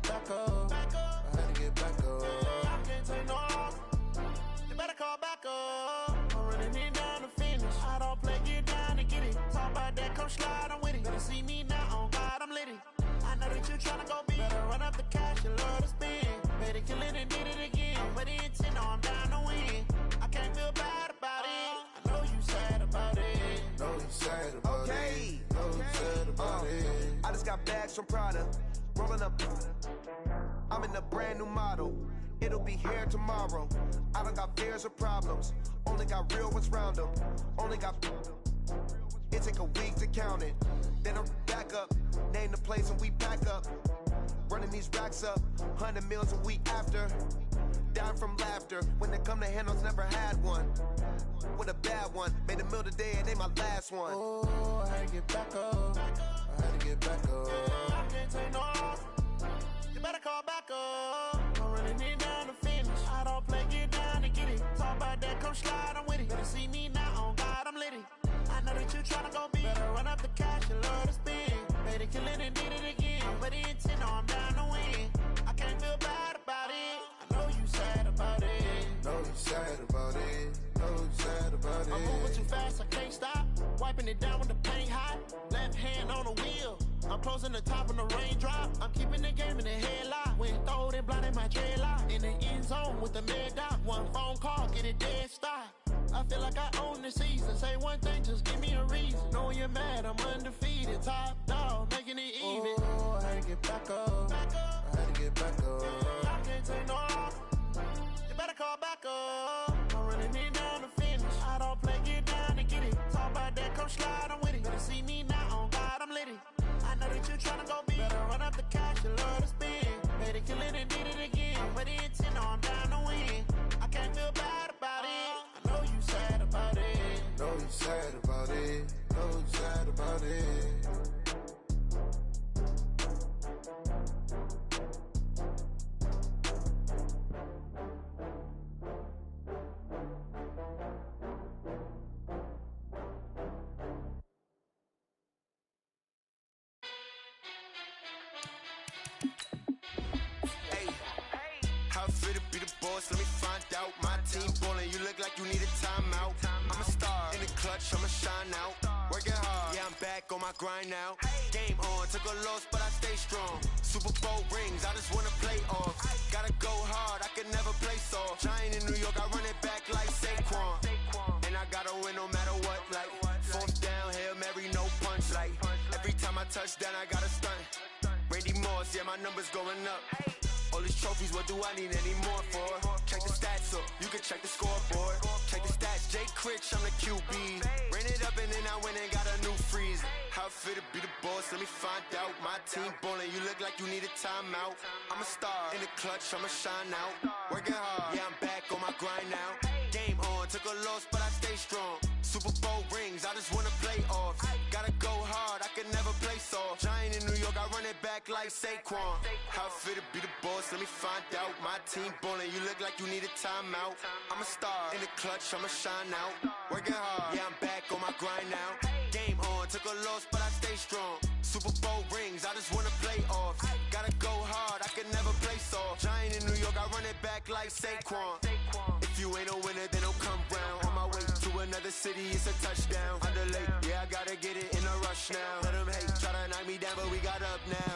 back up. I had to get back up. I can't take no loss. You better call back up. I'm running it down to finish. I don't play, get down to get it. Talk about that, come slide, I'm with it. Better see me now, on God, I'm litty. I know that you tryna go big. Better run up the cash, you love to spend. Better kill it and did it again. I'm with the intent, no, I'm down to win. I can't feel bad about it. I know you sad about it. Know you sad about it. Know you sad about it. I just got bags from Prada. Rolling up. I'm in a brand new model. It'll be here tomorrow. I don't got fears or problems. Only got real ones round them. Only got. It take a week to count it. Then I'm back up. Name the place and we pack up. Running these racks up. 100 meals a week after. Down from laughter. When they come to handles, never had one. With a bad one. Made a meal today and they my last one. Oh, I had to get back up. I had to get back up. I can't take no loss. You better call back up. I'm running it down to finish. I don't play, get down to get it. Talk about that, come slide, I'm with it. Better see me now, on God, I'm litty. I know that you tryna go big. Better run up the cash, you love to spend. Better kill it and did it again. I'm with the intent, no, I'm down to win. I can't feel bad about it. I know you sad about it. Know you sad about it. Know you sad about it. I'm moving too fast, I can't stop. Wiping it down when the paint hot. Left hand on the wheel. I'm closing the top when the raindrop. I'm keeping the game in the headlock. When throwed and blinded my dreadlock. In the end zone with the mad dot. One phone call, get it dead stop. I feel like I own the season. Say one thing, just give me a reason. Knowing you're mad, I'm undefeated. Top dog, making it even. Oh, I had to get back up. I had to get back up. I can't take no loss. You better call back up. I'm running it down to finish. I don't play, get down to get it. Talk about that, come slide, I'm with it. Better see me now, on God, I'm litty. I know that you tryna go big. Better run up the cash, you love to spend. Better kill it and did it again. I'm with the intent, no, I'm down to win. I can't feel bad about it. I know you sad about it. Know you sad about it. Know you sad about it. Let me find out. My team ballin', you look like you need a timeout. I'm a star in the clutch, I'ma shine out. Working hard, yeah, I'm back on my grind now. Game on, took a loss, but I stay strong. Super Bowl rings, I just wanna play off. Gotta go hard, I can never play soft. Giant in New York, I run it back like Saquon. And I gotta win no matter what, like fourth down, Hail Mary, no punch. Like every time I touch down, I gotta stunt. Randy Moss, yeah, my numbers going up. All these trophies, what do I need any more for? Check the stats up, you can check the scoreboard. Check the stats, Jay Critch, I'm the QB. Ran it up and then I went and got a new freeze. How it fit to be the boss, let me find out. My team ballin', you look like you need a timeout. I'm a star in the clutch, I'ma shine out. Working hard, yeah, I'm back on my grind now. Game on, took a loss, but I stay strong. Super Bowl rings, I just wanna play off. Gotta go hard, I can never play soft. Giant in New York, I run it back like Saquon. How it fit to be the boss, let me find out. My team ballin', you look like you need a timeout. I'm a star in the clutch, I'ma shine out. Working hard, yeah, I'm back on my grind now. Game on, took a loss, but I stay strong. Super Bowl rings, I just wanna play off. Gotta go hard, I can never play soft. Giant in New York, I run it back like Saquon. If you ain't a winner, then don't come round. On my way to another city, it's a touchdown. Underlay, yeah, I gotta get it in a rush now. Let them hate, try to knock me down, but we got up now.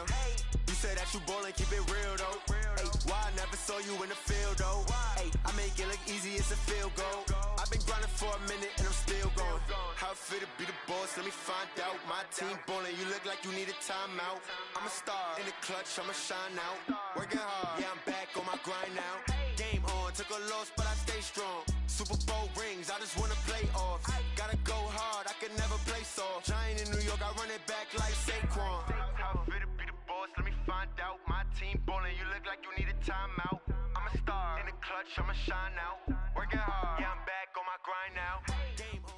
You say that you ballin', keep it real though. Hey, why I never saw you in the field though? Hey, I make it look easy, it's a field goal. I've been grinding for a minute and I'm still going. How it fit to be the boss, let me find out. My team ballin', you look like you need a timeout. I'm a star in the clutch, I'ma shine out. Working hard, yeah, I'm back on my grind now. Game on, took a loss, but I stay strong. Super Bowl rings, I just wanna play off. Gotta go hard, I can never play soft. Giant in New York, I run it back like Saquon. How it fit to be the boss, let me find out. My team ballin', you look like you need a timeout. I'm a star in the clutch, I'ma shine out. Working hard, yeah, I'm back on my grind now. Game on.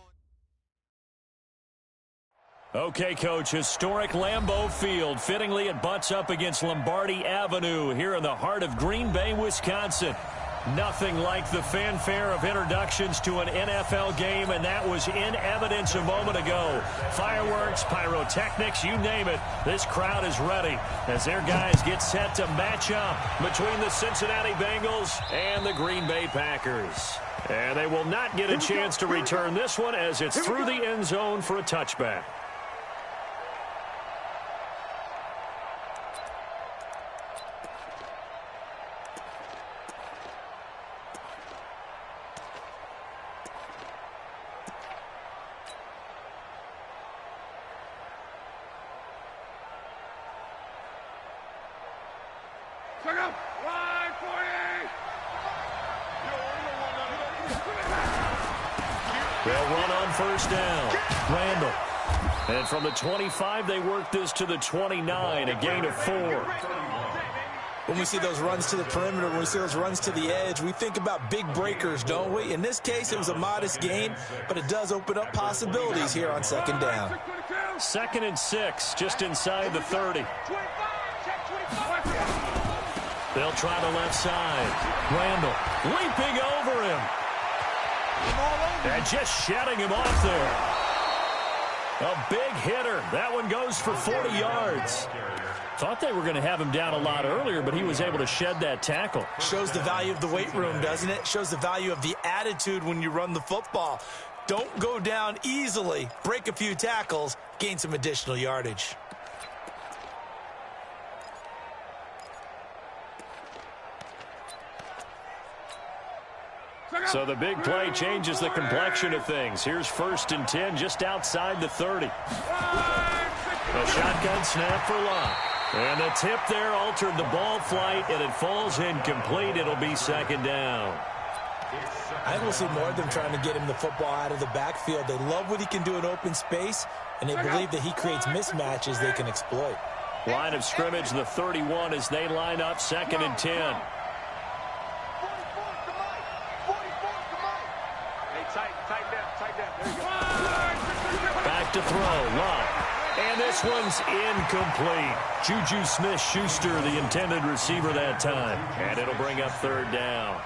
Okay, Coach, historic Lambeau Field. Fittingly, it butts up against Lombardi Avenue here in the heart of Green Bay, Wisconsin. Nothing like the fanfare of introductions to an NFL game, and that was in evidence a moment ago. Fireworks, pyrotechnics, you name it. This crowd is ready as their guys get set to match up between the Cincinnati Bengals and the Green Bay Packers. And they will not get a chance to return this one as it's through the end zone for a touchback. They'll run on first down. Randall. And from the 25, they work this to the 29, a gain of 4. When we see those runs to the perimeter, when we see those runs to the edge, we think about big breakers, don't we? In this case, it was a modest gain, but it does open up possibilities here on second down. 2nd and 6, just inside the 30. They'll try the left side. Randall leaping over him. And just shutting him off there. A big hitter. That one goes for 40 yards. Thought they were going to have him down a lot earlier, but he was able to shed that tackle. Shows the value of the weight room, doesn't it? Shows the value of the attitude when you run the football. Don't go down easily. Break a few tackles. Gain some additional yardage. So the big play changes the complexion of things. Here's 1st and 10 just outside the 30. A shotgun snap for Locke. And the tip there altered the ball flight, and it falls incomplete. It'll be 2nd down. I will see more of them trying to get him the football out of the backfield. They love what he can do in open space, and they believe that he creates mismatches they can exploit. Line of scrimmage, the 31, as they line up 2nd and 10. Back to throw, Locke. And this one's incomplete. Juju Smith-Schuster, the intended receiver that time. And it'll bring up 3rd down.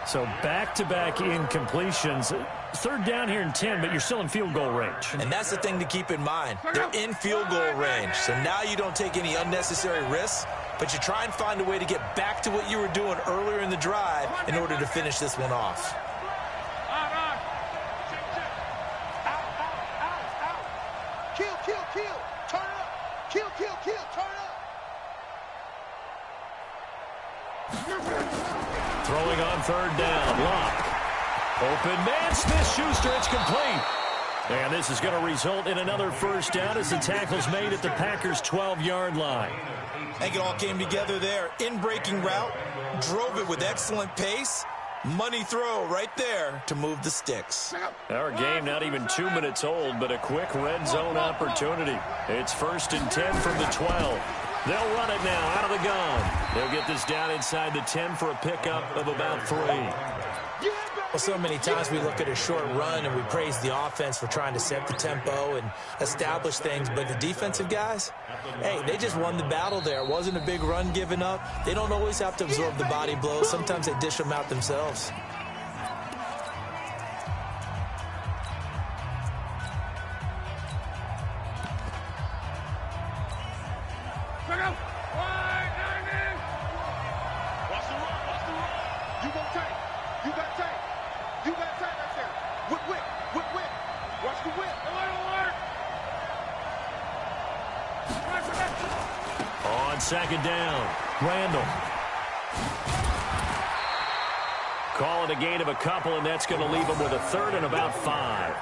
So back-to-back incompletions. 3rd down here and 10, but you're still in field goal range. And that's the thing to keep in mind. They're in field goal range. So now you don't take any unnecessary risks, but you try and find a way to get back to what you were doing earlier in the drive in order to finish this one off. Throwing on 3rd down, Locke. Open man, Smith-Schuster, it's complete. And this is going to result in another 1st down as the tackle's made at the Packers' 12-yard line. I think it all came together there. In-breaking route, drove it with excellent pace. Money throw right there to move the sticks. Our game not even 2 minutes old, but a quick red zone opportunity. It's 1st and 10 from the 12. They'll run it now out of the gun. They'll get this down inside the 10 for a pickup of about 3. Well, so many times we look at a short run and we praise the offense for trying to set the tempo and establish things, but the defensive guys, hey, they just won the battle there. It wasn't a big run given up. They don't always have to absorb the body blows. Sometimes they dish them out themselves. On 2nd down, Randall. Call it a gain of a couple, and that's going to leave him with a 3rd and about 5.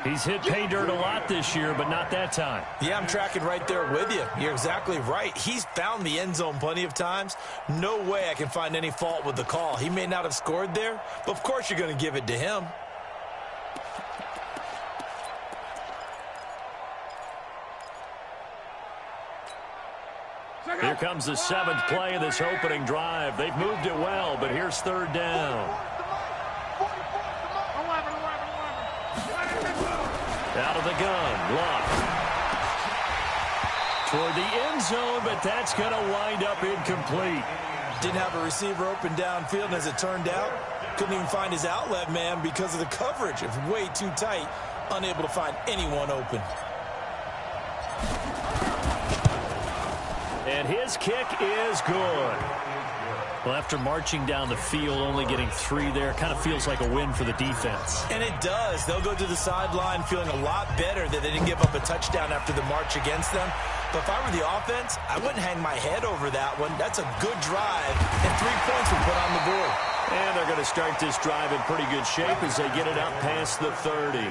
He's hit pay dirt a lot this year, but not that time. Yeah, I'm tracking right there with you. You're exactly right. He's found the end zone plenty of times. No way I can find any fault with the call. He may not have scored there, but of course you're going to give it to him. Here comes the 7th play of this opening drive. They've moved it well, but here's 3rd down. Out of the gun, Locke. Toward the end zone, but that's going to wind up incomplete. Didn't have a receiver open downfield, and as it turned out, couldn't even find his outlet man because of the coverage. It was way too tight, unable to find anyone open. And his kick is good. Well, after marching down the field, only getting 3 there, kind of feels like a win for the defense. And it does. They'll go to the sideline feeling a lot better that they didn't give up a touchdown after the march against them. But if I were the offense, I wouldn't hang my head over that one. That's a good drive, and 3 points were put on the board. And they're going to start this drive in pretty good shape as they get it out past the 30.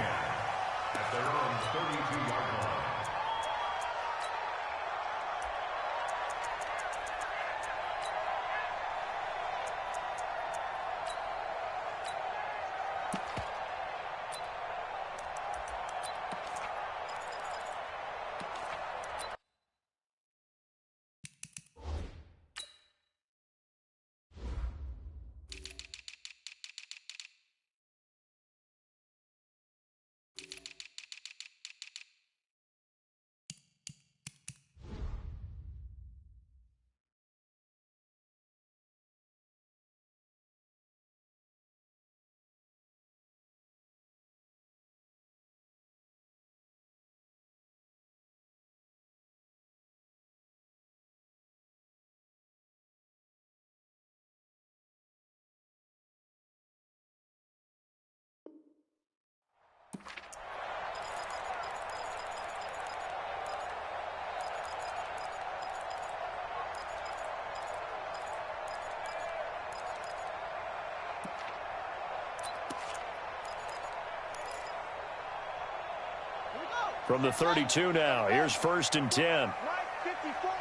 From the 32 now, here's 1st and 10. 54,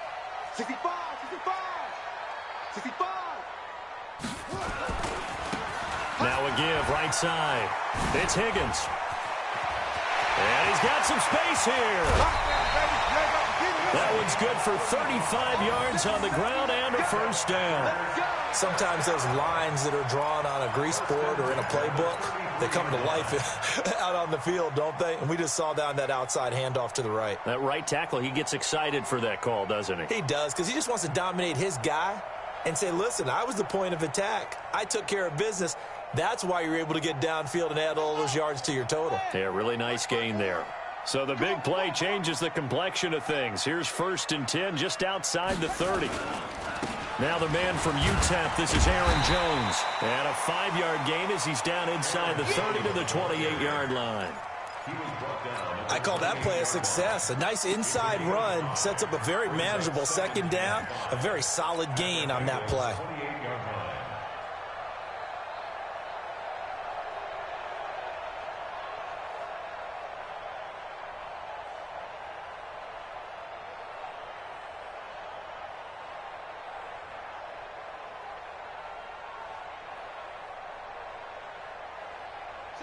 65, 65. Now a give, right side. It's Higgins. And he's got some space here. That one's good for 35 yards on the ground and a 1st down. Sometimes those lines that are drawn on a grease board or in a playbook, they come to life out on the field, don't they? And we just saw down that outside handoff to the right. That right tackle, he gets excited for that call, doesn't he? He does, because he just wants to dominate his guy and say, listen, I was the point of attack. I took care of business. That's why you're able to get downfield and add all those yards to your total. Yeah, really nice gain there. So the big play changes the complexion of things. Here's 1st and 10 just outside the 30. Now the man from UTEP, this is Aaron Jones. And a 5-yard gain as he's down inside the 30 to the 28-yard line. I call that play a success. A nice inside run sets up a very manageable 2nd down. A very solid gain on that play.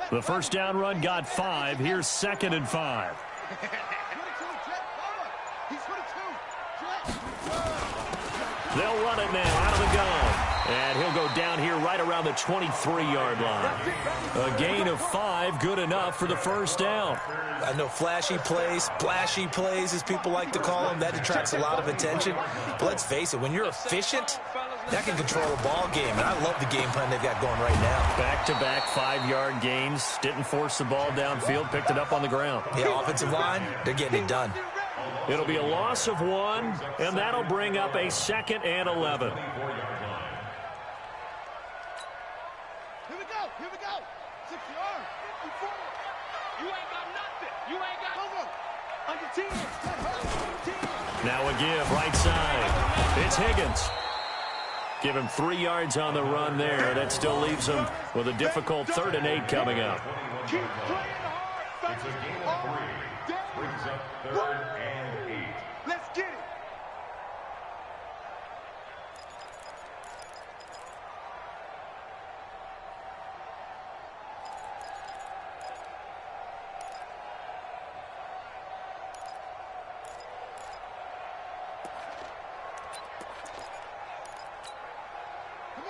The 1st down run got 5. Here's 2nd and 5. They'll run it now out of the gun. And he'll go down here right around the 23-yard line. A gain of 5, good enough for the 1st down. I know flashy plays, splashy plays, as people like to call them. That attracts a lot of attention. But let's face it, when you're efficient, that can control a ball game. And I love the game plan they've got going right now. Back-to-back 5-yard gains. Didn't force the ball downfield. Picked it up on the ground. Yeah, offensive line, they're getting it done. It'll be a loss of 1, and that'll bring up a 2nd and 11. Here we go. 6 yards. 54. You ain't got nothing. You ain't got over. Under 10. Now a give, right side. It's Higgins. Give him 3 yards on the run there. That still leaves him with a difficult 3rd and 8 coming up. Keep playing hard. It's a gain of 3. Brings up 3rd and 8. Let's get it.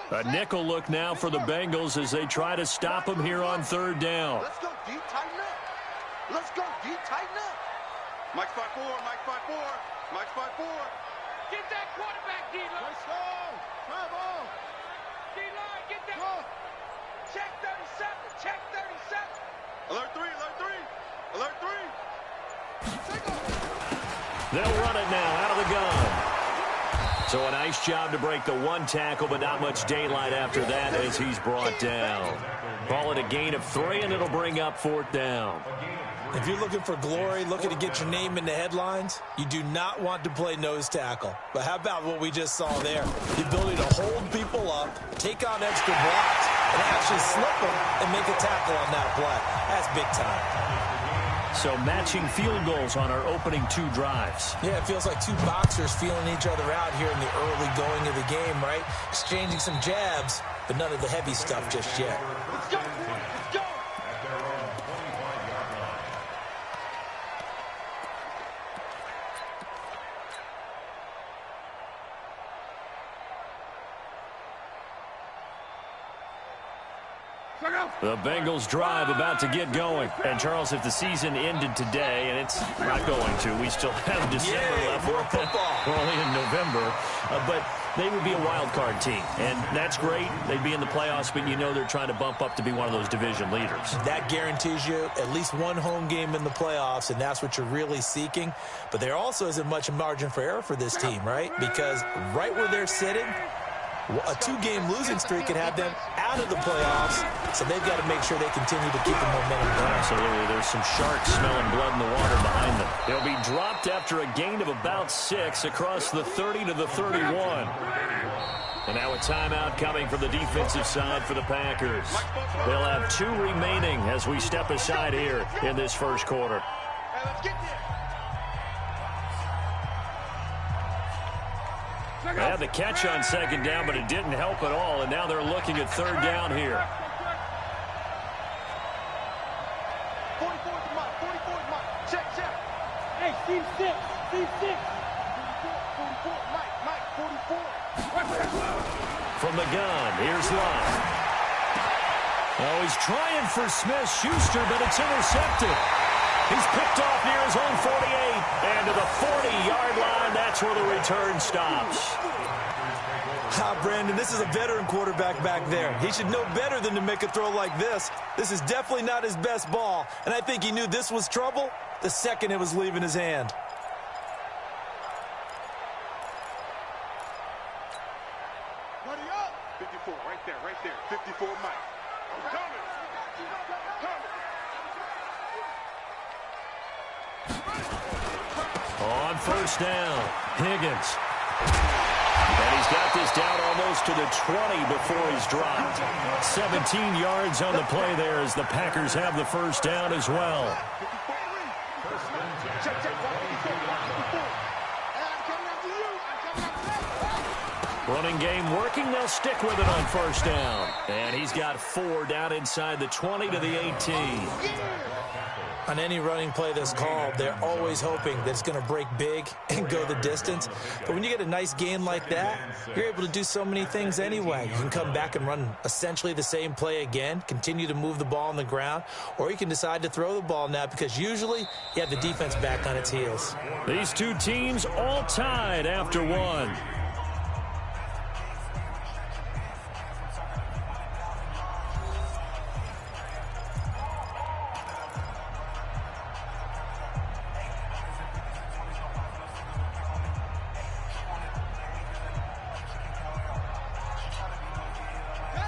A nickel look now for the Bengals as they try to stop him here on 3rd down. Let's go deep, tighten up. Let's go deep, tighten up. Mike 5-4, Mike 5-4, Mike 5-4. Get that quarterback, D-line. Let's go. Bravo. D-line, get that. Go. Check 37. Check 37. Alert 3. Alert 3. Alert 3. They'll run it now out of the gun. So a nice job to break the one tackle, but not much daylight after that as he's brought down. Call it a gain of 3, and it'll bring up 4th down. If you're looking for glory, looking to get your name in the headlines, you do not want to play nose tackle. But how about what we just saw there? The ability to hold people up, take on extra blocks, and actually slip them and make a tackle on that play. That's big time. So matching field goals on our opening 2 drives. Yeah, it feels like 2 boxers feeling each other out here in the early going of the game, right? Exchanging some jabs, but none of the heavy stuff just yet. Let's go. Let's go. The Bengals drive about to get going. And, Charles, if the season ended today, and it's not going to, we still have December left. More football. We're only in November. But they would be a wild card team. And that's great. They'd be in the playoffs, but you know they're trying to bump up to be one of those division leaders. That guarantees you at least one home game in the playoffs, and that's what you're really seeking. But there also isn't much margin for error for this team, right? Because right where they're sitting, a 2-game losing streak could have them out of the playoffs, so they've got to make sure they continue to keep the momentum going. Absolutely. There's some sharks smelling blood in the water behind them. They'll be dropped after a gain of about 6 across the 30 to the 31. And now a timeout coming from the defensive side for the Packers. They'll have 2 remaining as we step aside here in this first quarter. Hey, let's get there. They had the catch on 2nd down, but it didn't help at all, and now they're looking at 3rd down here. 44 to Mike. 44 to Mike. Check, check. Hey, Steve 6. Steve 6. 44. Mike, 44. From the gun, here's Love. Oh, he's trying for Smith-Schuster, but it's intercepted. He's picked off near his own 48, and to the 40-yard line, that's where the return stops. Brandon, this is a veteran quarterback back there. He should know better than to make a throw like this. This is definitely not his best ball, and I think he knew this was trouble the second it was leaving his hand. Buddy up. 54, right there, 54, Mike. I'm coming. On 1st down, Higgins. And he's got this down almost to the 20 before he's dropped. 17 yards on the play there as the Packers have the 1st down as well. Running game working. They'll stick with it on 1st down. And he's got 4 down inside the 20 to the 18. On any running play that's called, they're always hoping that it's going to break big and go the distance. But when you get a nice gain like that, you're able to do so many things anyway. You can come back and run essentially the same play again, continue to move the ball on the ground, or you can decide to throw the ball now because usually you have the defense back on its heels. These 2 teams all tied after 1.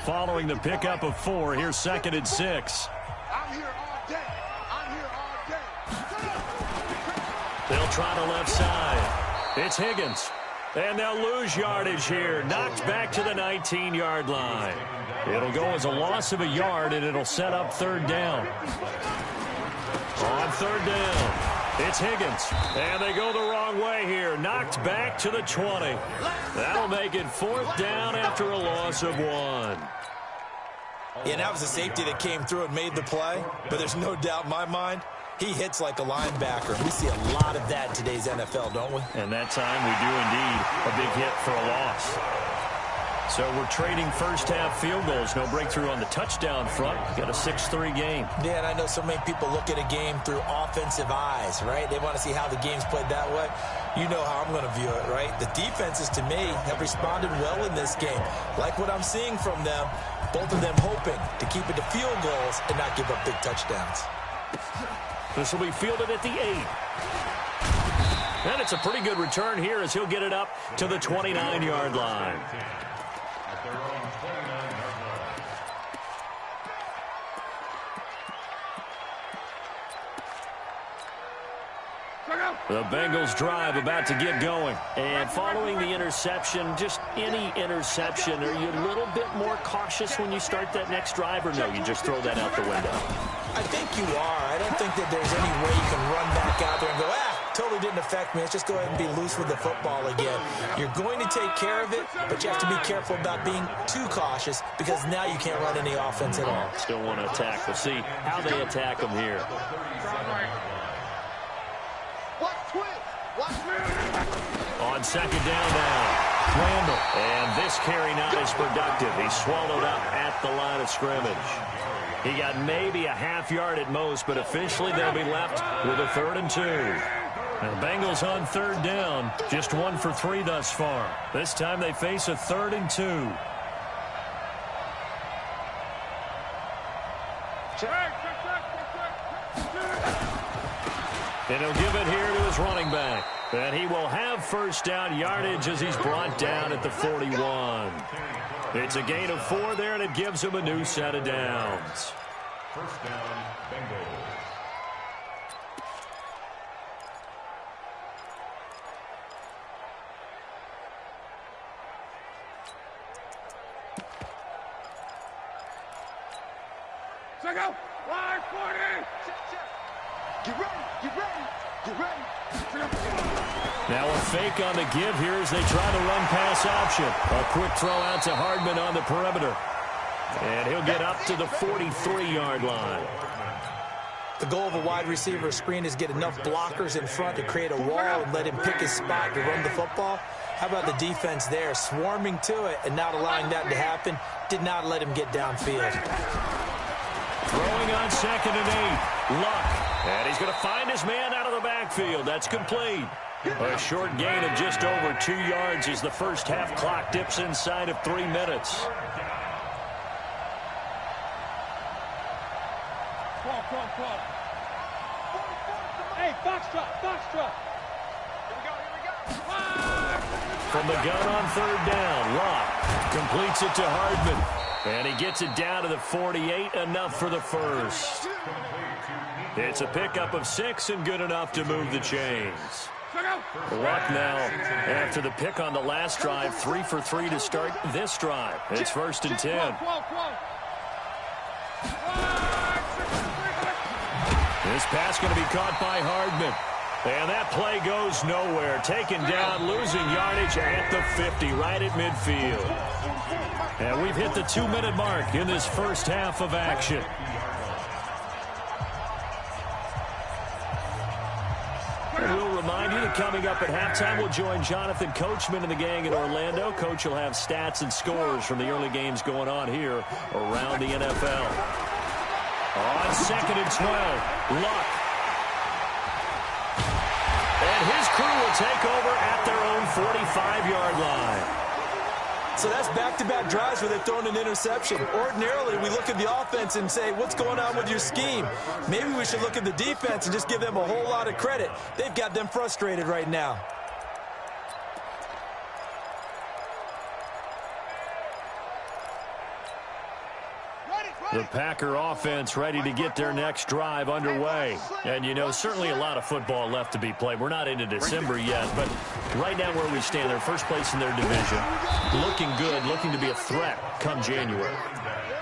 Following the pickup of 4, here's 2nd and 6. I'm here all day. I'm here all day. They'll try the left side. It's Higgins. And they'll lose yardage here. Knocked back to the 19-yard line. It'll go as a loss of a yard, and it'll set up 3rd down. On 3rd down. It's Higgins, and they go the wrong way here. Knocked back to the 20. That'll make it 4th down after a loss of 1. Yeah, that was a safety that came through and made the play, but there's no doubt in my mind, he hits like a linebacker. We see a lot of that in today's NFL, don't we? And that time we do indeed. A big hit for a loss. So we're trading first-half field goals. No breakthrough on the touchdown front. Got a 6-3 game. Yeah, and I know so many people look at a game through offensive eyes, right? They want to see how the game's played that way. You know how I'm going to view it, right? The defenses, to me, have responded well in this game. Like what I'm seeing from them, both of them hoping to keep it to field goals and not give up big touchdowns. This will be fielded at the 8. And it's a pretty good return here as he'll get it up to the 29-yard line. The Bengals drive about to get going. And following the interception, just any interception, are you a little bit more cautious when you start that next drive, or no, you just throw that out the window? I think you are. I don't think that there's any way you can run back out there and go, totally didn't affect me. Let's just go ahead and be loose with the football again. You're going to take care of it, but you have to be careful about being too cautious because now you can't run any offense at all. Still want to attack. We'll see how they attack them here. On second down now, Randall. And this carry not as productive. He's swallowed up at the line of scrimmage. He got maybe a half yard at most, but officially they'll be left with a 3rd and 2. And the Bengals on 3rd down, just 1 for 3 thus far. This time they face a 3rd and 2. And he'll give it here to his running back. And he will have first down yardage as he's brought down at the 41. It's a gain of 4 there, and it gives him a new set of downs. First down, Bengals. Check out. Line 40. Get ready. Get ready. Get ready. Now a fake on the give here as they try to run pass option. A quick throw out to Hardman on the perimeter. And he'll get up to the 43-yard line. The goal of a wide receiver screen is get enough blockers in front to create a wall and let him pick his spot to run the football. How about the defense there, swarming to it and not allowing that to happen? Did not let him get downfield. Throwing on 2nd and 8. Luck. And he's going to find his man out of the backfield. That's complete. A short gain of just over 2 yards as the first half clock dips inside of 3 minutes. Hey, Foxtrot. Here we go. From the gun on 3rd down, Locke completes it to Hardman. And he gets it down to the 48, enough for the first. It's a pickup of 6 and good enough to move the chains. Luck now, after the pick on the last drive, 3 for 3 to start this drive. It's 1st and 10. This pass going to be caught by Hardman. And that play goes nowhere. Taken down, losing yardage at the 50, right at midfield. And we've hit the 2-minute mark in this first half of action. And we'll remind you that coming up at halftime, we'll join Jonathan Coachman and the gang in Orlando. Coach will have stats and scores from the early games going on here around the NFL. On 2nd and 12, Luck. And his crew will take over at their own 45-yard line. So that's back-to-back drives where they've thrown an interception. Ordinarily, we look at the offense and say, what's going on with your scheme? Maybe we should look at the defense and just give them a whole lot of credit. They've got them frustrated right now. The Packer offense ready to get their next drive underway. And, you know, certainly a lot of football left to be played. We're not into December yet, but right now where we stand, they're first place in their division. Looking good, looking to be a threat come January.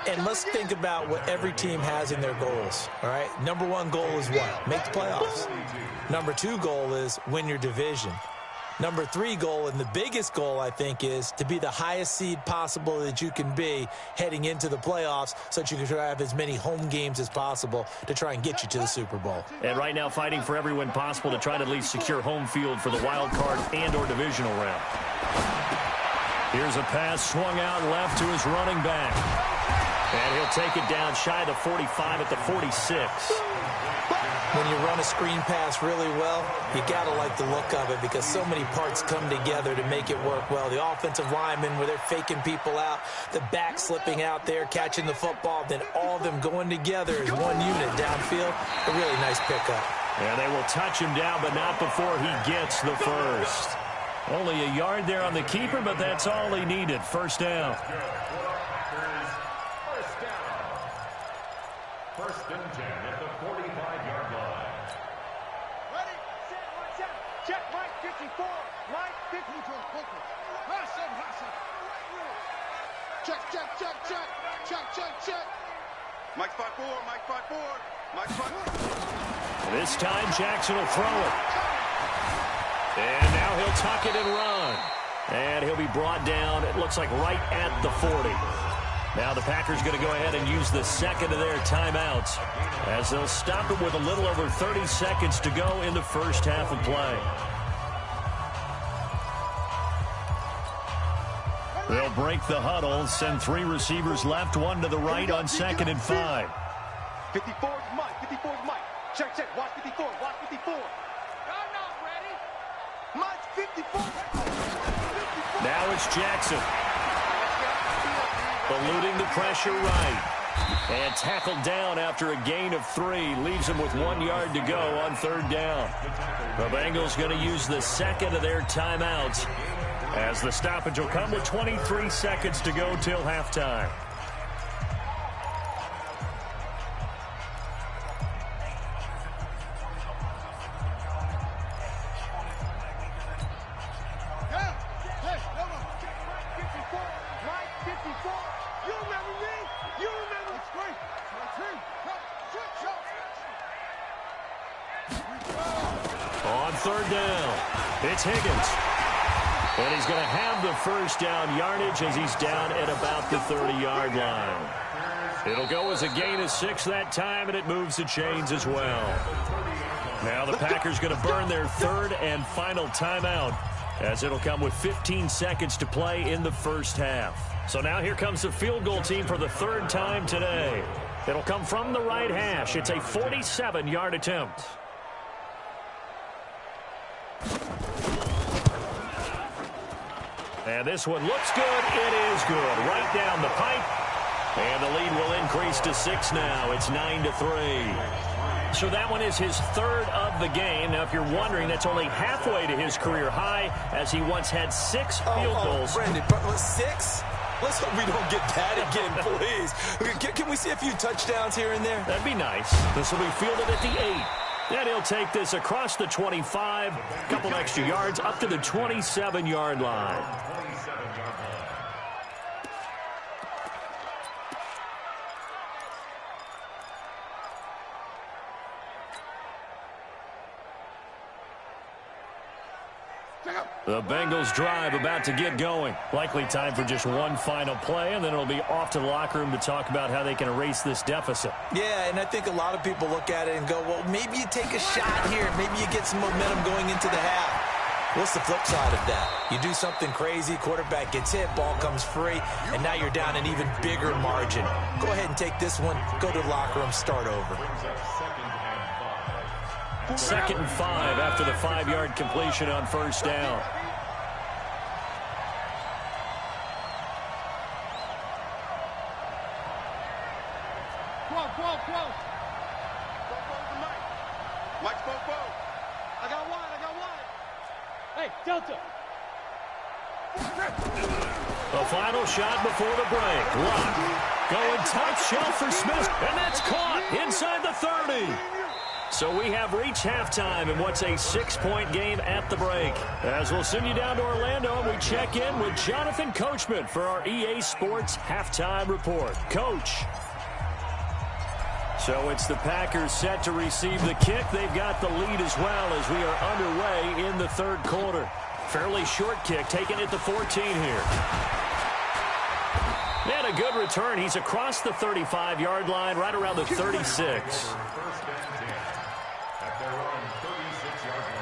And let's think about what every team has in their goals, all right? Number 1 goal is what? Make the playoffs. Number 2 goal is win your division. Number 3 goal, and the biggest goal, I think, is to be the highest seed possible that you can be heading into the playoffs so that you can try to have as many home games as possible to try and get you to the Super Bowl. And right now fighting for every win possible to try to at least secure home field for the wild card and or divisional round. Here's a pass swung out left to his running back. And he'll take it down shy of the 45 at the 46. When you run a screen pass really well, you got to like the look of it because so many parts come together to make it work well. The offensive linemen, where they're faking people out, the back slipping out there, catching the football, then all of them going together as one unit downfield. A really nice pickup. And they will touch him down, but not before he gets the first. Only a yard there on the keeper, but that's all he needed. First down. First and 10 at the 45-yard line. Ready, set, watch out. Check, Mike 54. Mike 54. Hassan. Check. Mike 5-4, Mike 5-4, Mike 5-4. This time Jackson will throw it. And now he'll tuck it and run. And he'll be brought down, it looks like right at the 40. Now the Packers going to go ahead and use the second of their timeouts as they'll stop it with a little over 30 seconds to go in the first half of play. They'll break the huddle, send 3 receivers left, 1 to the right on 2nd and 5. 54 is Mike. Check. Watch 54. I'm not ready. Mike 54. Now it's Jackson. Eluding the pressure right. And tackled down after a gain of 3. Leaves him with 1 yard to go on 3rd down. The Bengals going to use the second of their timeouts as the stoppage will come with 23 seconds to go till halftime. On 3rd down, it's Higgins. And he's going to have the first down yardage as he's down at about the 30-yard line. It'll go as a gain of 6 that time, and it moves the chains as well. Now the Packers going to burn their 3rd and final timeout as it'll come with 15 seconds to play in the first half. So now here comes the field goal team for the 3rd time today. It'll come from the right hash. It's a 47-yard attempt. And this one looks good. It is good. Right down the pipe. And the lead will increase to 6 now. It's 9-3. So that one is his 3rd of the game. Now, if you're wondering, that's only halfway to his career high as he once had 6 field goals. Brendan, 6? Let's hope we don't get that again, please. Can we see a few touchdowns here and there? That'd be nice. This will be fielded at the 8. And he'll take this across the 25, a couple extra yards, up to the 27-yard line. The Bengals drive about to get going. Likely time for just one final play, and then it'll be off to the locker room to talk about how they can erase this deficit. Yeah, and I think a lot of people look at it and go, well, maybe you take a shot here. Maybe you get some momentum going into the half. What's the flip side of that? You do something crazy, quarterback gets hit, ball comes free, and now you're down an even bigger margin. Go ahead and take this one, go to the locker room, start over. 2nd and 5 after the 5-yard completion on 1st down. Quo. Mike 4-4. I got one. Hey, Delta. The final shot before the break. Lock. Going top shelf for Smith. And that's caught inside the 30. So we have reached halftime in what's a 6-point game at the break. As we'll send you down to Orlando, we check in with Jonathan Coachman for our EA Sports Halftime Report. Coach. So it's the Packers set to receive the kick. They've got the lead as well as we are underway in the 3rd quarter. Fairly short kick taken at the 14 here. And a good return. He's across the 35-yard line, right around the 36. At their own 36-yard line. 36.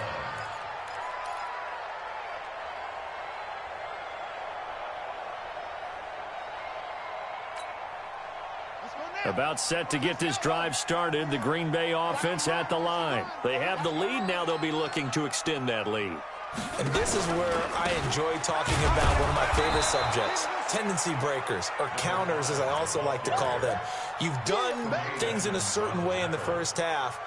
About set to get this drive started. The Green Bay offense at the line. They have the lead. Now they'll be looking to extend that lead. And this is where I enjoy talking about one of my favorite subjects, tendency breakers, or counters as I also like to call them. You've done things in a certain way in the first half,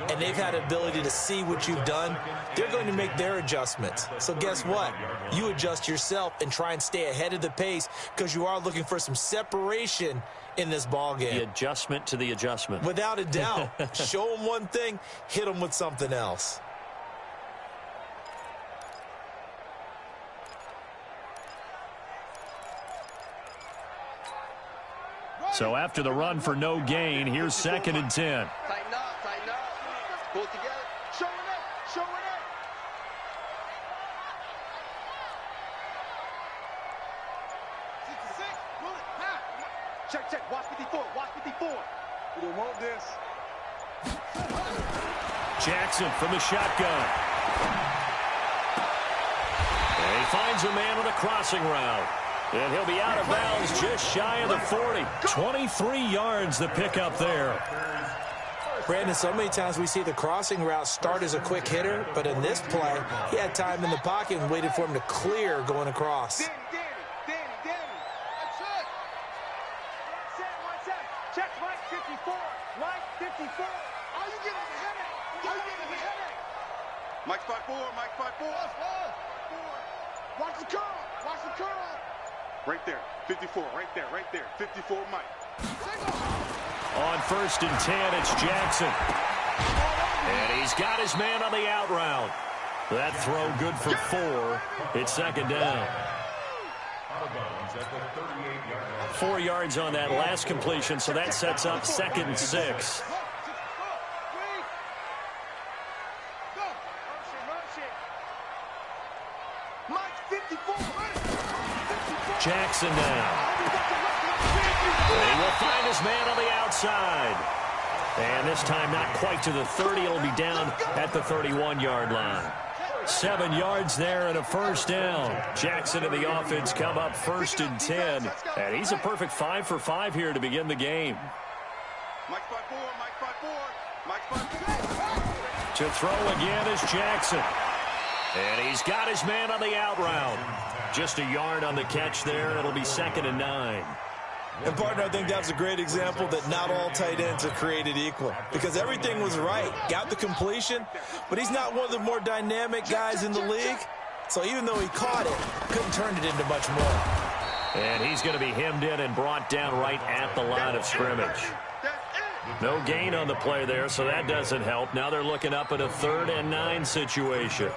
and they've had the ability to see what you've done. They're going to make their adjustments. So guess what? You adjust yourself and try and stay ahead of the pace because you are looking for some separation in this ball game. The adjustment to the adjustment. Without a doubt. Show them one thing, hit them with something else. So after the run for no gain, here's 2nd and 10. Tighten up, tighten up. Pull it together. Show it up, show it up. Check, check. Watch 54. Watch 54. We don't want this. Jackson from the shotgun. And he finds a man on a crossing route. And he'll be out of bounds just shy of the 40. 23 yards the pickup there. Brandon, so many times we see the crossing route start as a quick hitter, but in this play, he had time in the pocket and waited for him to clear going across. Danny. That's it. Watch that. Check Mike 54. Mike 54. Are you getting a headache? Are you getting a headache? Mike spot 4, Mike spot 4. Watch the curl. Watch the curl. Right there, 54, right there, 54, Mike. On 1st and 10, it's Jackson. And he's got his man on the out route. That throw good for 4. It's 2nd down. 4 yards on that last completion, so that sets up 2nd and 6. Jackson now. And he will find his man on the outside. And this time not quite to the 30. It'll be down at the 31-yard line. 7 yards there and a 1st down. Jackson and the offense come up 1st and 10. And he's a perfect 5 for 5 here to begin the game. Mike spot 4, Mike spot 4, Mike spot 4. To throw again is Jackson. And he's got his man on the out route. Just a yard on the catch there. It'll be 2nd and 9. And, partner, I think that was a great example that not all tight ends are created equal because everything was right. Got the completion, but he's not one of the more dynamic guys in the league. So even though he caught it, couldn't turn it into much more. And he's going to be hemmed in and brought down right at the line of scrimmage. No gain on the play there, so that doesn't help. Now they're looking up at a 3rd and 9 situation.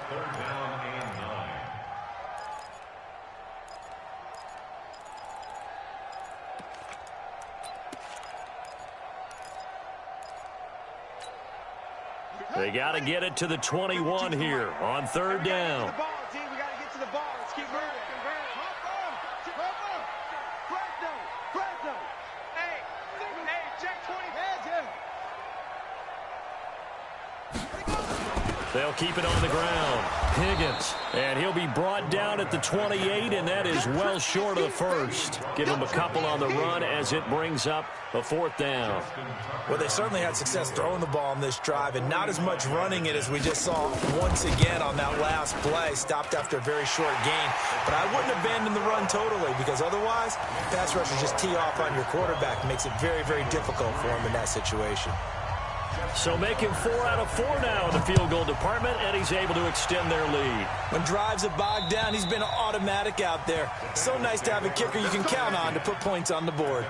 They got to get it to the 21 here on 3rd down. We got to get to the ball. Let's keep moving. Fresno. Hey, check 20. They'll keep it on the ground. Higgins, and he'll be brought down at the 28, and that is well short of the 1st. Give him a couple on the run as it brings up a 4th down. Well, they certainly had success throwing the ball on this drive and not as much running it as we just saw once again on that last play. Stopped after a very short gain. But I wouldn't abandon the run totally because otherwise, pass rushers just tee off on your quarterback. Makes it very, very difficult for him in that situation. So making 4 out of 4 now in the field goal department, and he's able to extend their lead. When drives have bogged down, he's been automatic out there. So nice to have a kicker you can count on to put points on the board.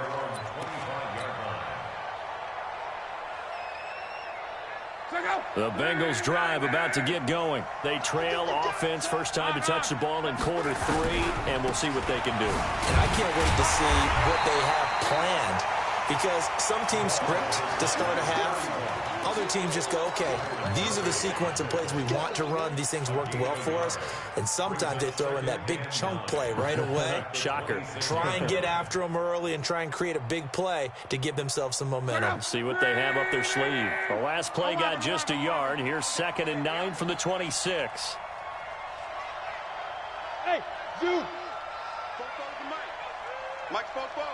The Bengals drive about to get going. They trail offense, first time to touch the ball in quarter 3, and we'll see what they can do. And I can't wait to see what they have planned because some teams script to start a half. Other teams just go, okay, these are the sequence of plays we want to run. These things worked well for us. And sometimes they throw in that big chunk play right away. Shocker. Try and get after them early and try and create a big play to give themselves some momentum. See what they have up their sleeve. The last play got just a yard. Here's 2nd and 9 from the 26. Hey, dude. Mike spot 4.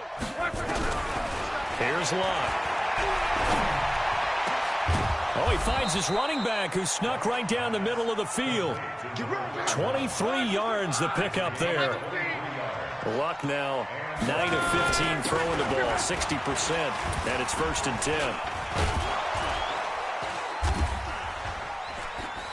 Here's Locke. Oh, he finds his running back who snuck right down the middle of the field. 23 yards the pickup there. Luck now 9 of 15 throwing the ball, 60%, and it's 1st and 10.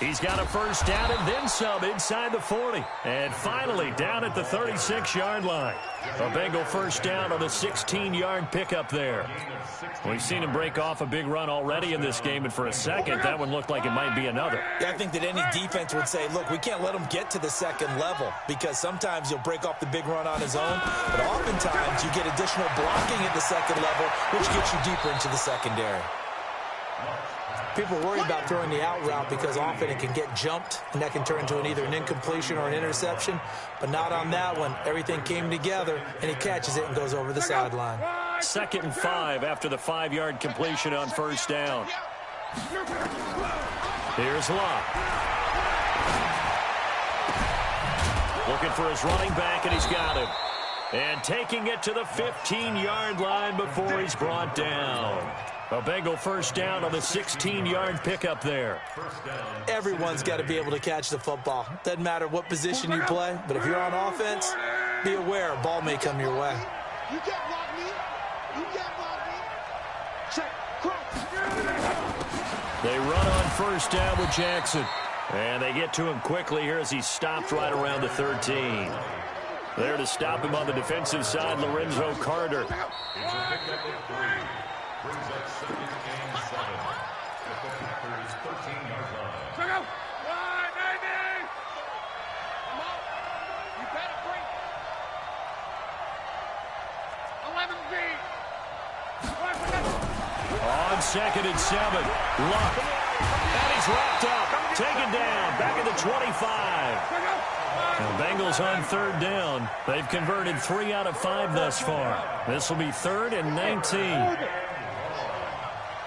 He's got a first down and then some inside the 40. And finally down at the 36-yard line. A Bengal first down on a 16-yard pickup there. We've seen him break off a big run already in this game, and for a second, that one looked like it might be another. Yeah, I think that any defense would say, look, we can't let him get to the second level because sometimes he'll break off the big run on his own, but oftentimes you get additional blocking at the second level, which gets you deeper into the secondary. People worry about throwing the out route because often it can get jumped, and that can turn into either an incompletion or an interception. But not on that one. Everything came together, and he catches it and goes over the sideline. 2nd and 5 after the 5-yard completion on first down. Here's Locke. Looking for his running back, and he's got him. And taking it to the 15-yard line before he's brought down. A Bengal first down on the 16-yard pickup there. Everyone's got to be able to catch the football. Doesn't matter what position you play, but if you're on offense, be aware a ball may come your way. You can't block me. You can't block me. Check. Cross. They run on first down with Jackson. And they get to him quickly here as he's stopped right around the 13. There to stop him on the defensive side, Lorenzo Carter. Brings up 2nd and 7 at the Packers' 13-yard line. Check out. Right, baby. Come on. You better break. 11 feet. On 2nd and 7, Luck. And he's wrapped up. Taken down. Back at the 25. The Bengals on 3rd down. They've converted 3 out of 5 thus far. This will be 3rd and 19.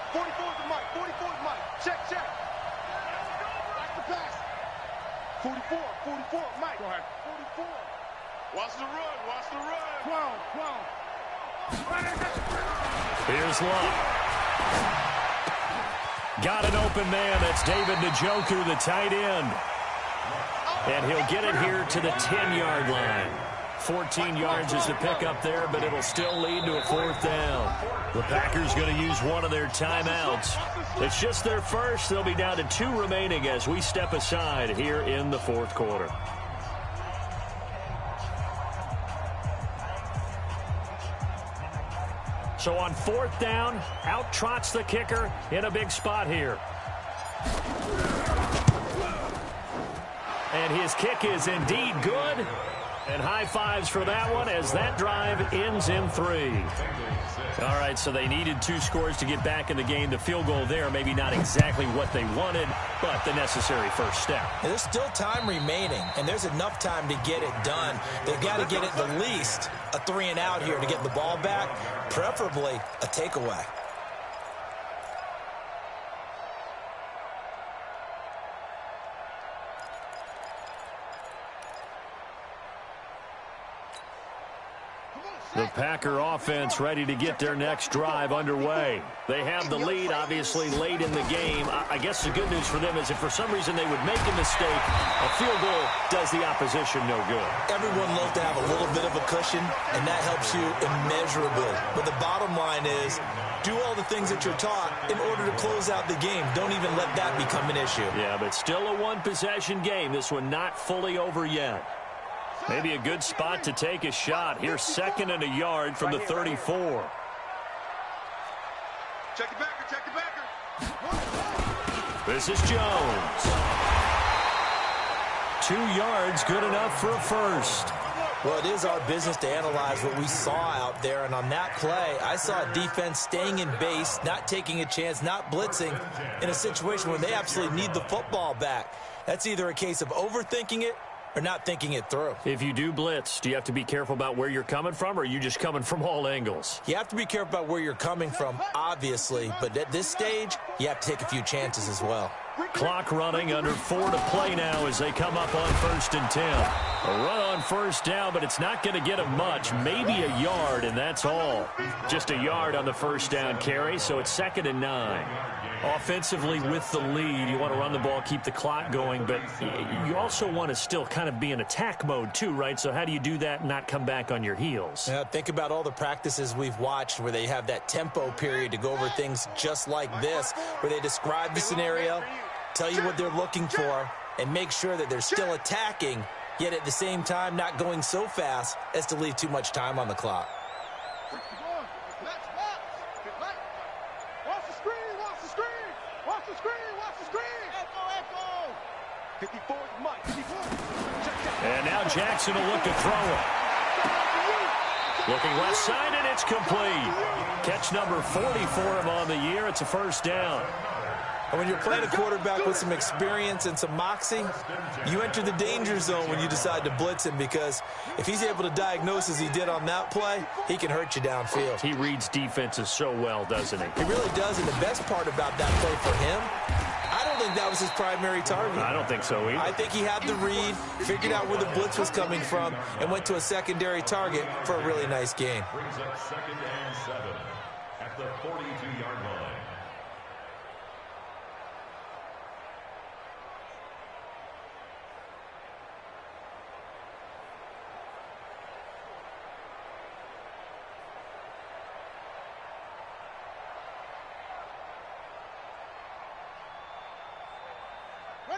44's the mic. 44's Mike. Check. Back the pass. 44, Mike. Go ahead. 44. Watch the run. 12. Here's Luck. Got an open man. That's David Njoku, the tight end. And he'll get it here to the 10-yard line. 14 yards is the pickup there, but it'll still lead to a 4th down. The Packers going to use one of their timeouts. It's just their first. They'll be down to 2 remaining as we step aside here in the 4th quarter. So on 4th down, out trots the kicker in a big spot here. And his kick is indeed good. And high fives for that one as that drive ends in 3. All right, so they needed 2 scores to get back in the game. The field goal there, maybe not exactly what they wanted, but the necessary first step. There's still time remaining, and there's enough time to get it done. They've got to get it at least a 3 and out here to get the ball back, preferably a takeaway. The Packer offense ready to get their next drive underway. They have the lead, obviously, late in the game. I guess the good news for them is if for some reason they would make a mistake, a field goal does the opposition no good. Everyone loves to have a little bit of a cushion, and that helps you immeasurably. But the bottom line is, do all the things that you're taught in order to close out the game. Don't even let that become an issue. Yeah, but still a one-possession game. This one not fully over yet. Maybe a good spot to take a shot. Here's 2nd and a yard from the 34. Check it backer. This is Jones. 2 yards, good enough for a first. Well, it is our business to analyze what we saw out there, and on that play, I saw a defense staying in base, not taking a chance, not blitzing, in a situation where they absolutely need the football back. That's either a case of overthinking it or not thinking it through. If you do blitz, do you have to be careful about where you're coming from, or are you just coming from all angles? You have to be careful about where you're coming from, obviously, but at this stage, you have to take a few chances as well. Clock running, under 4 to play now as they come up on 1st and 10. A run on 1st down, but it's not going to get them much. Maybe a yard, and that's all. Just a yard on the 1st down carry, so it's 2nd and 9. Offensively with the lead, you want to run the ball, keep the clock going, but you also want to still kind of be in attack mode too, right? So how do you do that and not come back on your heels? Yeah, think about all the practices we've watched where they have that tempo period to go over things just like this, where they describe the scenario, tell you what they're looking for, and make sure that they're still attacking, yet at the same time not going so fast as to leave too much time on the clock. And now Jackson will look to throw it. Looking left side, and it's complete. Catch number 40 for him on the year. It's a 1st down. And when you're playing a quarterback with some experience and some moxie, you enter the danger zone when you decide to blitz him, because if he's able to diagnose as he did on that play, he can hurt you downfield. He reads defenses so well, doesn't he? He really does, and the best part about that play for him, I don't think that was his primary target. I don't think so either. I think he had the read, figured out where the blitz was coming from, and went to a secondary target for a really nice gain. Brings up 2nd and 7 at the 42-yard line.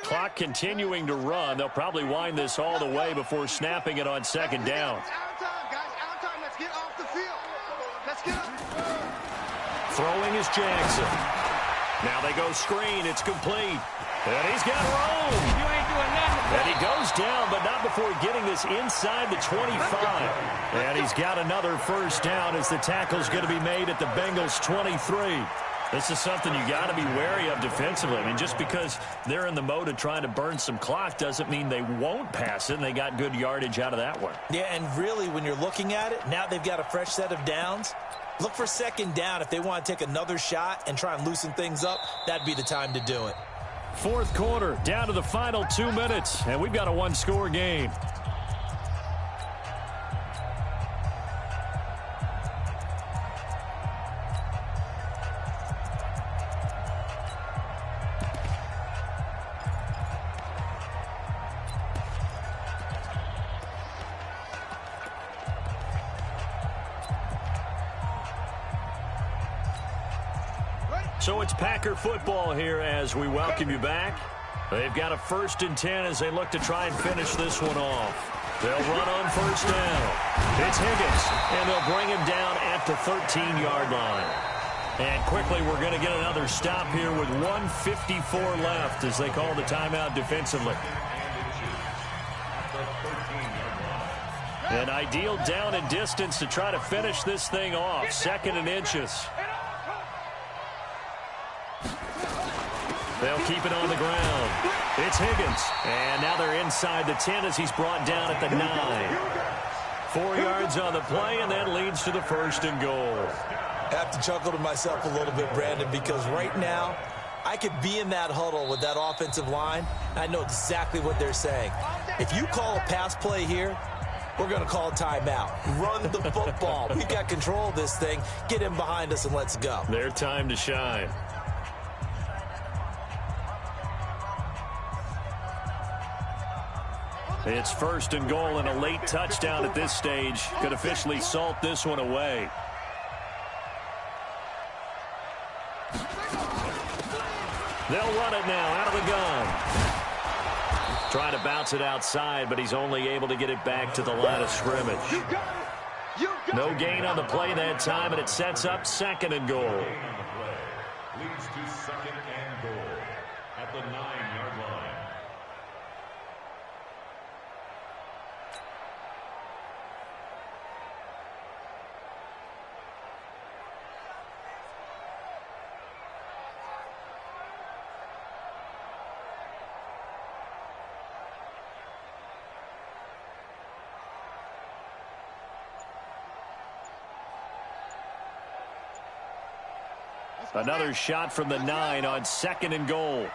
Clock continuing to run. They'll probably wind this all the way before snapping it on 2nd down. Out of time, guys. Out of time. Let's get off the field. Let's get up. Throwing is Jackson. Now they go screen. It's complete. And he's got room. You ain't doing nothing. And he goes down, but not before getting this inside the 25. And he's got another 1st down as the tackle's going to be made at the Bengals 23. This is something you got to be wary of defensively. I mean, just because they're in the mode of trying to burn some clock doesn't mean they won't pass it, and they got good yardage out of that one. Yeah, and really, when you're looking at it, now they've got a fresh set of downs. Look for 2nd down. If they want to take another shot and try and loosen things up, that'd be the time to do it. 4th quarter, down to the final 2 minutes, and we've got a 1-score game. So it's Packer football here as we welcome you back. They've got a 1st and 10 as they look to try and finish this one off. They'll run on 1st down. It's Higgins, and they'll bring him down at the 13-yard line. And quickly, we're going to get another stop here with 1:54 left as they call the timeout defensively. An ideal down and distance to try to finish this thing off. 2nd and inches. They'll keep it on the ground. It's Higgins. And now they're inside the 10 as he's brought down at the 9. 4 yards on the play, and that leads to the 1st and goal. I have to chuckle to myself a little bit, Brandon, because right now I could be in that huddle with that offensive line. I know exactly what they're saying. If you call a pass play here, we're going to call a timeout. Run the football. We've got control of this thing. Get him behind us and let's go. Their time to shine. It's 1st and goal, and a late touchdown at this stage could officially salt this one away. They'll run it now out of the gun. Trying to bounce it outside, but he's only able to get it back to the line of scrimmage. No gain on the play that time, and it sets up 2nd and goal. Leads to 2nd and goal at the 9-yard line. Another shot from the 9 on 2nd and goal.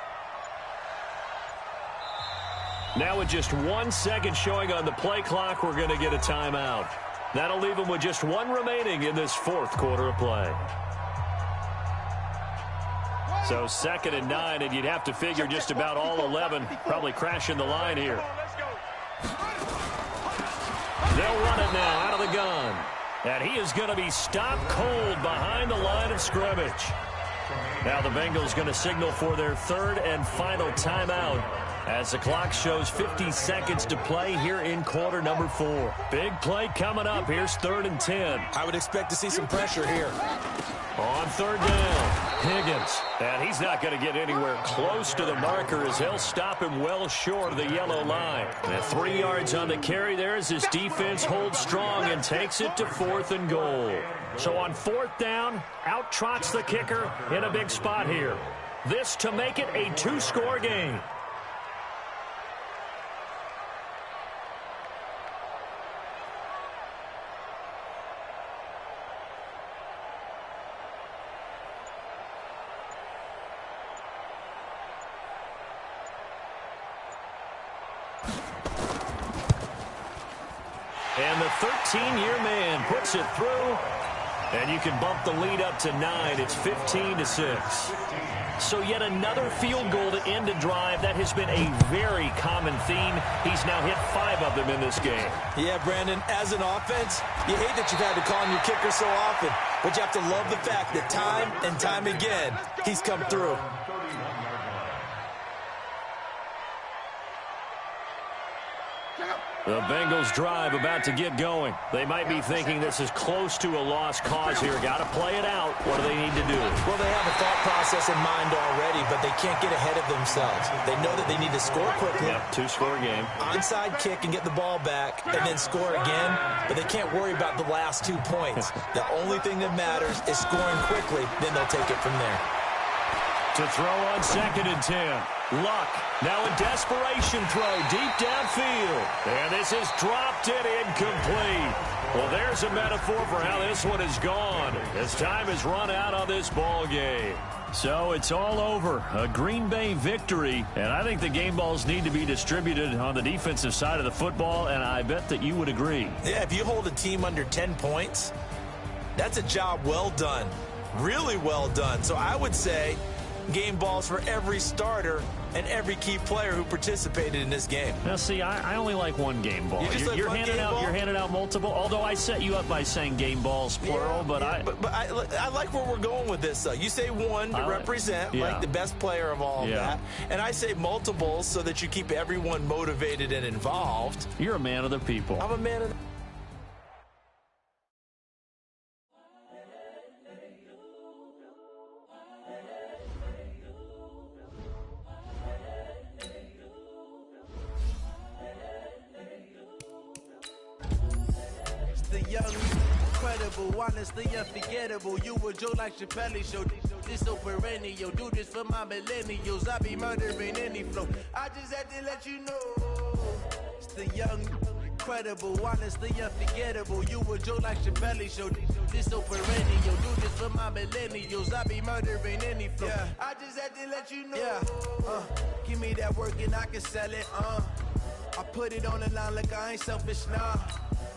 Now with just 1 second showing on the play clock, we're going to get a timeout. That'll leave them with just one remaining in this fourth quarter of play. So 2nd and 9, and you'd have to figure just about all 11 probably crashing the line here. They'll run it now out of the gun. And he is going to be stopped cold behind the line of scrimmage. Now the Bengals going to signal for their 3rd and final timeout as the clock shows 50 seconds to play here in quarter number 4. Big play coming up. Here's 3rd and 10. I would expect to see some pressure here. On 3rd down, Higgins. And he's not going to get anywhere close to the marker as he'll stop him well short of the yellow line. And 3 yards on the carry there as his defense holds strong and takes it to 4th and goal. So on 4th down, out trots the kicker in a big spot here. This to make it a 2-score game. And the 13-year man puts it through. And you can bump the lead up to 9. It's 15-6. So yet another field goal to end a drive. That has been a very common theme. He's now hit 5 of them in this game. Yeah, Brandon, as an offense, you hate that you've had to call on your kicker so often. But you have to love the fact that time and time again, he's come through. The Bengals drive about to get going. They might be thinking this is close to a lost cause here. Got to play it out. What do they need to do? Well, they have a thought process in mind already, but they can't get ahead of themselves. They know that they need to score quickly. Yep, 2-score game. Onside kick and get the ball back and then score again, but they can't worry about the last 2 points. The only thing that matters is scoring quickly, then they'll take it from there. To throw on 2nd and 10. Luck, now a desperation throw deep downfield. And this is dropped and incomplete. Well, there's a metaphor for how this one is gone as time has run out on this ball game. So it's all over. A Green Bay victory. And I think the game balls need to be distributed on the defensive side of the football, and I bet that you would agree. Yeah, if you hold a team under 10 points, that's a job well done. Really well done. So I would say game balls for every starter and every key player who participated in this game. Now, see, I only like one game ball. You're handing out multiple. Although I set you up by saying game balls plural, but I like where we're going with this. Though you say one to represent like the best player of all of that, and I say multiples so that you keep everyone motivated and involved. You're a man of the people. I'm a man of the incredible, honestly unforgettable. You a Joe like Chappelle show. This so perennial. Do this for my millennials. I be murdering any flow. I just had to let you know. It's the young, incredible, honestly unforgettable. You a Joe like Chappelle show. This so perennial. Do this for my millennials. I be murdering any flow. Yeah. I just had to let you know. Yeah. Give me that work and I can sell it. I put it on the line like I ain't selfish, nah.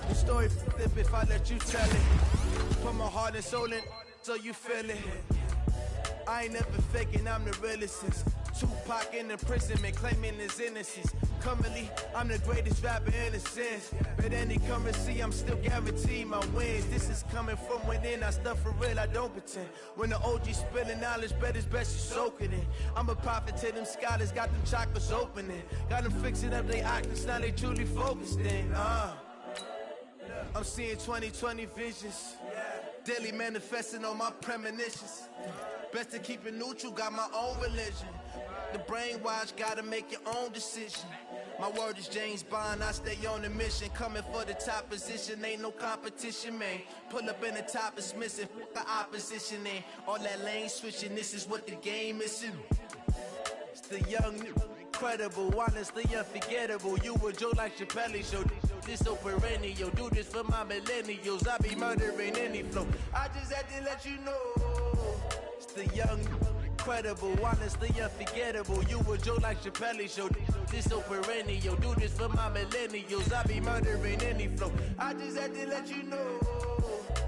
The story flip if I let you tell it. Put my heart and soul in so you feel it. I ain't never faking, I'm the realest since Tupac in imprisonment, claiming his innocence. Currently, I'm the greatest rapper in a sense. But any currency, I'm still guaranteed my wins. This is coming from within, I stuff for real, I don't pretend. When the OG spilling knowledge, bet it's best you soak it in. I'm a prophet to them scholars, got them chakras opening. Got them fixing up they octaves, now they truly focused in. I'm seeing 2020 visions. Daily manifesting on my premonitions. Best to keep it neutral, got my own religion. The brainwash, gotta make your own decision. My word is James Bond, I stay on the mission. Coming for the top position, ain't no competition, man. Pull up in the top, it's missing, fuck the opposition, and all that lane switching, this is what the game is. It's the young, incredible, honestly unforgettable. You a Joe like Chappelle show. This so perennial, do this for my millennials. I be murdering any flow. I just had to let you know. It's the young, Credible, honestly unforgettable. You a joke like Chappelle Show. This so perennial. Do this for my millennials. I be murdering any flow. I just had to let you know.